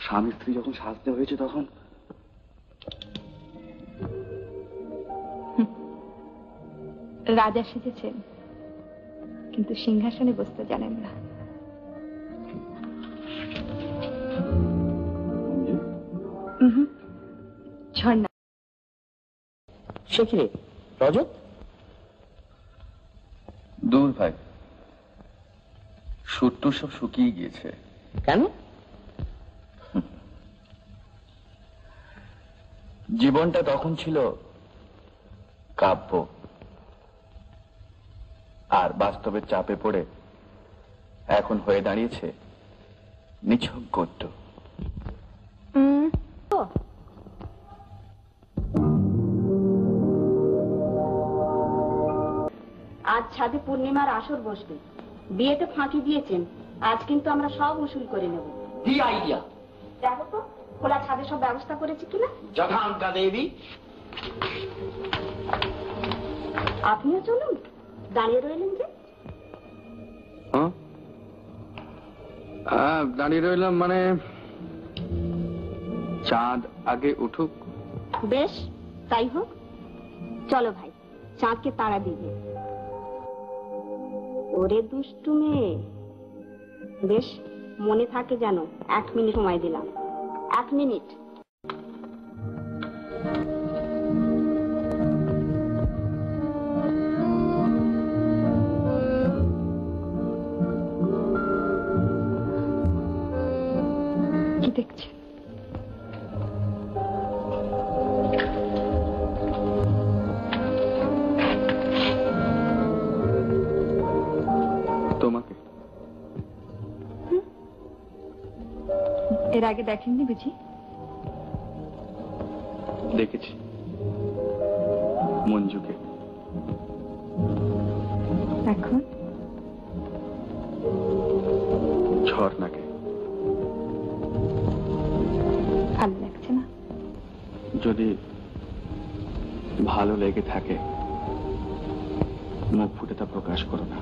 স্বামী স্ত্রী যখন সাজতে হয়েছে তখন রাজা সেজেছেন, কিন্তু সিংহাসনে বসতে জানেন না। ঝর্ণা সে কি রে রজত? দূর ভাই, সুট্টু সব শুকিয়ে গিয়েছে। কেন? জীবনটা তখন ছিল কাব্য, আর বাস্তবের চাপে পড়ে এখন হয়ে দাঁড়িয়েছে নিছক গদ্য। আজ ছাদে পূর্ণিমার আসর বসবে, বিয়েতে ফাঁকি দিয়েছেন, আজ কিন্তু আমরা সব উসুল করে নেব। কি আইডিয়া? দেখো তো খোলা ছাদে সব ব্যবস্থা করেছি কিনা। যথাঙ্কা দেবী। আপনিও চলুন, দাঁড়িয়ে রইলেন যে? দাঁড়িয়ে রইলাম মানে চাঁদ আগে উঠুক। বেশ, তাই হোক। চলো ভাই, চাঁদকে তাড়া দিবে। ওরে দুষ্টু মেয়ে, বেশ মনে থাকে যেন। 1 মিনিট সময় দিলাম, 1 মিনিট। কি দেখছে? তোমাকে। এর আগে দেখেননি বুঝি? দেখেছি মঞ্জুকে। এখন ঝর্ণাকে। ভালো লাগছে না? যদি ভালো লেগে থাকে মুখ ফুটে তা প্রকাশ করো না।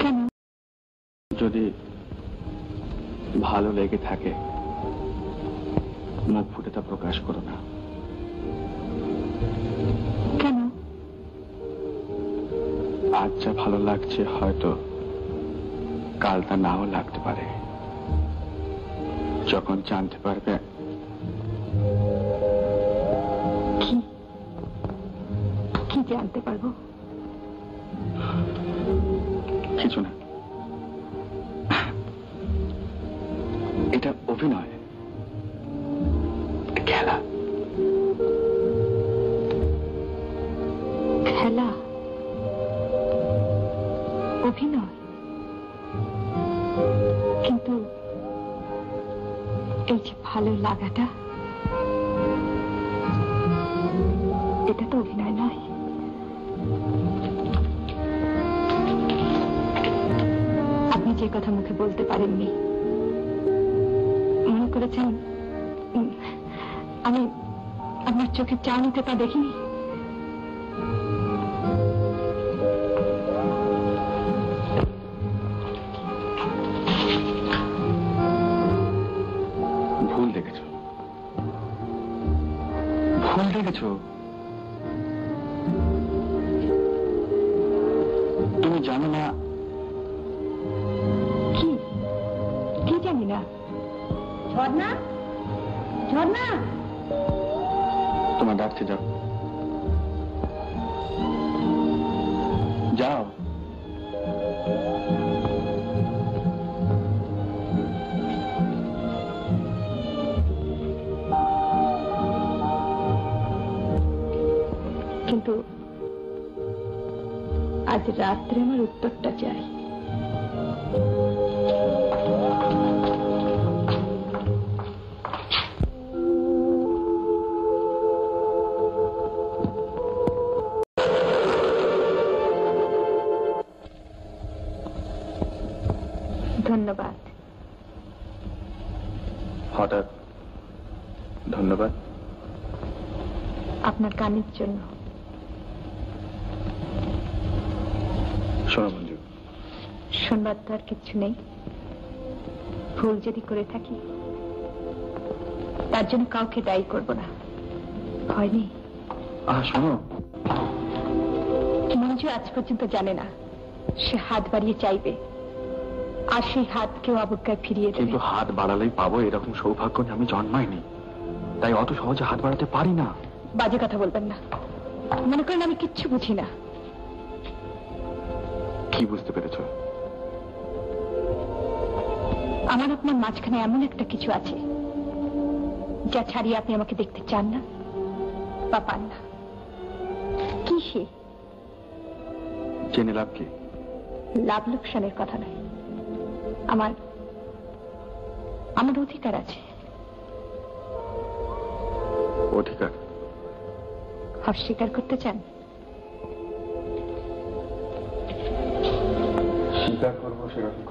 কেন? যদি ভালো লেগে থাকে মুখ ফুটে তা প্রকাশ করো না। কেন? আজ যা ভালো লাগছে হয়তো কাল তা নাও লাগতে পারে। যখন জানতে পারবে কি জানতে পারবো? কিছু না, এটা অভিনয়, খেলা। খেলা? অভিনয়? কিন্তু এই যে ভালো লাগাটা, এটা তো অভিনয় নয়। আপনি যে কথা মুখে বলতে পারেননি, মনে করেছেন আমি আপনার চোখে চাউনিতে তা দেখিনি? ভুল দেখেছো, ভুল দেখেছো। তুমি জানো না। কি? কি জানি না? ঝর্ণা, ঝর্ণা। তোমার ডাকছে, যাও যাও। কিন্তু আজ রাত্রে আমার উত্তরটা চাই। ধন্যবাদ। হঠাৎ ধন্যবাদ? আপনার কানের জন্য। শোনো মঞ্জু, শুনবার তো আর কিছু নেই। ভুল যদি করে থাকি তার জন্য কাউকে দায়ী করব না। হয়নি শোনো, মঞ্জু আজ পর্যন্ত জানে না সে হাত বাড়িয়ে চাইবে আর সেই হাত কেউ অবজ্ঞায় ফিরিয়ে দেবে। কিন্তু হাত বাড়ালেই পাবো এরকম সৌভাগ্য নিয়ে আমি জন্মাইনি, তাই অত সহজে হাত বাড়াতে পারি না। বাজে কথা বলবেন না, মনে করেন আমি কিচ্ছু বুঝি না। কি বুঝতে পেরেছ? আমার আপনার মাঝখানে এমন একটা কিছু আছে যা ছাড়িয়ে আপনি আমাকে দেখতে চান না বা পান না। কি সে? জেনে লাভ কি? লাভ লোকসানের কথা নয়, আমার আমার অধিকার আছে। অধিকার? অস্বীকার করতে চান? স্বীকার করবো সেরকম।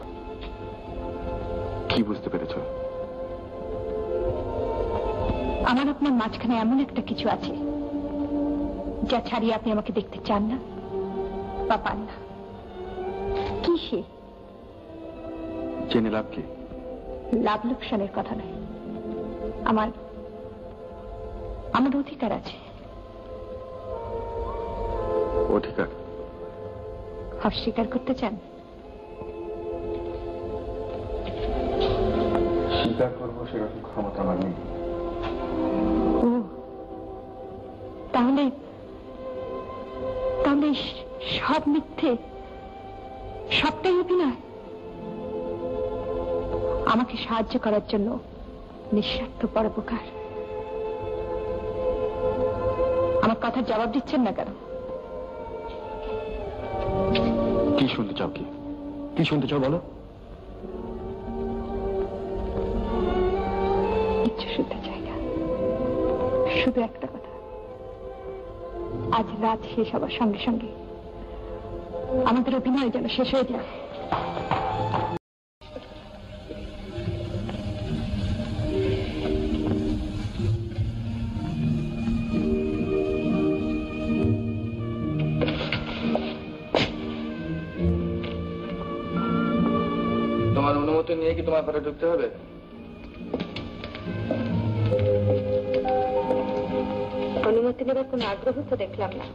কি বুঝতে পেরেছ? আমার আপনার মাঝখানে এমন একটা কিছু আছে যা ছাড়িয়ে আপনি আমাকে দেখতে চান না বা পান না। কি সে? জেনে লাভ কি? লাভ লোকসানের কথা নয়, আমার আমার অধিকার আছে। অধিকার? অস্বীকার করতে চান? স্বীকার করবো সেরকম ক্ষমতা আমার নেই। ও তাহলে তাহলে সব মিথ্যে, সবটাই অভিনয়। আমাকে সাহায্য করার জন্য নিঃস্বার্থ পরোপকার। আমার কথার জবাব দিচ্ছেন না কেন? কি শুনতে চাও? কি শুনতে চাও বলো? কিচ্ছু শুনতে চাই না, শুধু একটা কথা। আজ রাত শেষ হবার সঙ্গে সঙ্গে আমাদের অভিনয় যেন শেষ হয়ে যায়। তোমার অনুমতি নিয়ে কি তোমার ঘরে ঢুকতে হবে? অনুমতি নেবার কোনো আগ্রহ তো দেখলাম না।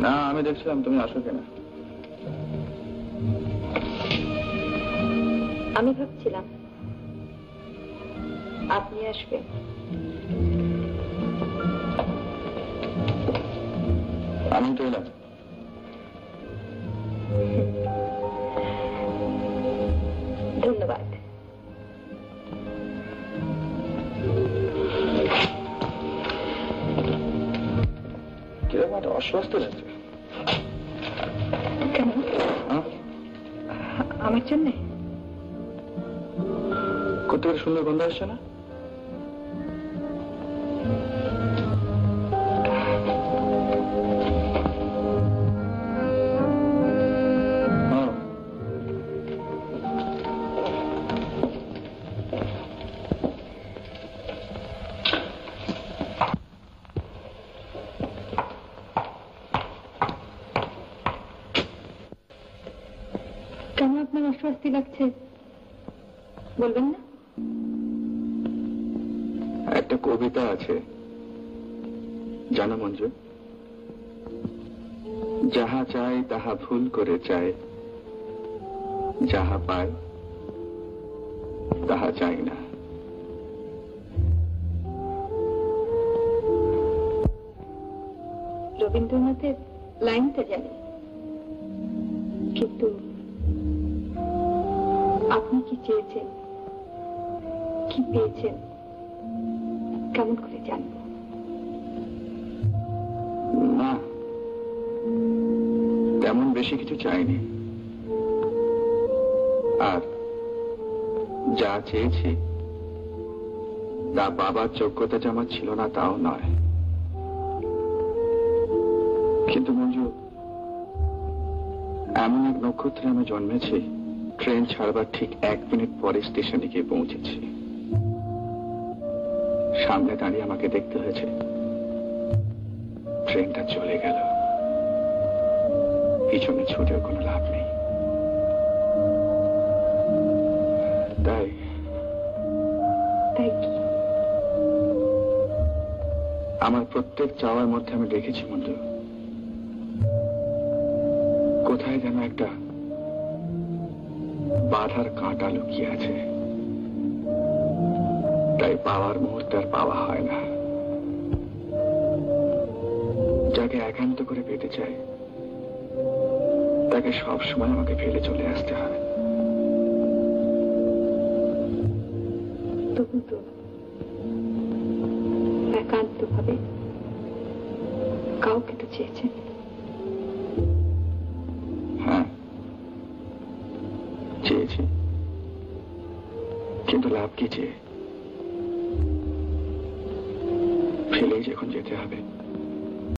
না, আমি দেখছিলাম তুমি আসো কিনা। আমি ভাবছিলাম আপনি আসবেন। আমি তো এলাম। ধন্যবাদ। কিরকম একটা অস্বস্ত লাগছে। কেন? আমার জন্য? করতে পারে সুন্দর গন্ধ আসছে না? কেন আপনার অস্বস্তি লাগছে বলবেন না? একটা কবিতা আছে জানো মঞ্জু? যাহা চাই তাহা ভুল করে চায়, যাহা পায় তাহা চাই না। রবীন্দ্রনাথের লাইনটা জানি, কিন্তু আপনি কি চেয়েছেন, কি পেয়েছেন কেমন করে জানবো? না, তেমন বেশি কিছু চাইনি। আর যা চেয়েছি তা বাবার যোগ্যতা যে আমার ছিল না তাও নয়। কিন্তু মঞ্জু, এমন এক নক্ষত্রে আমি জন্মেছি, ট্রেন ছাড়বার ঠিক 1 মিনিট পরে স্টেশনে গিয়ে পৌঁছেছি। সামনে দাঁড়িয়ে আমাকে দেখতে হয়েছে ট্রেনটা চলে গেল, পিছনে ছুটেও কোনো লাভ নেই। আমার প্রত্যেক চাওয়ার মধ্যে আমি দেখেছি মঞ্জু, কোথায় যেন একটা বাধার কাঁটা লুকিয়ে আছে। তাই পাওয়ার মুহূর্তে আর পাওয়া হয় না। যাকে একান্ত করে পেতে চাই তাকে সব সময় আমাকে ফেলে চলে আসতে হয়। তবু তো একান্ত ভাবে কাউকে তো চেয়েছেন। হ্যাঁ, চেয়েছি, কিন্তু লাভ কি চেয়ে? ফেলেই যখন যেতে হবে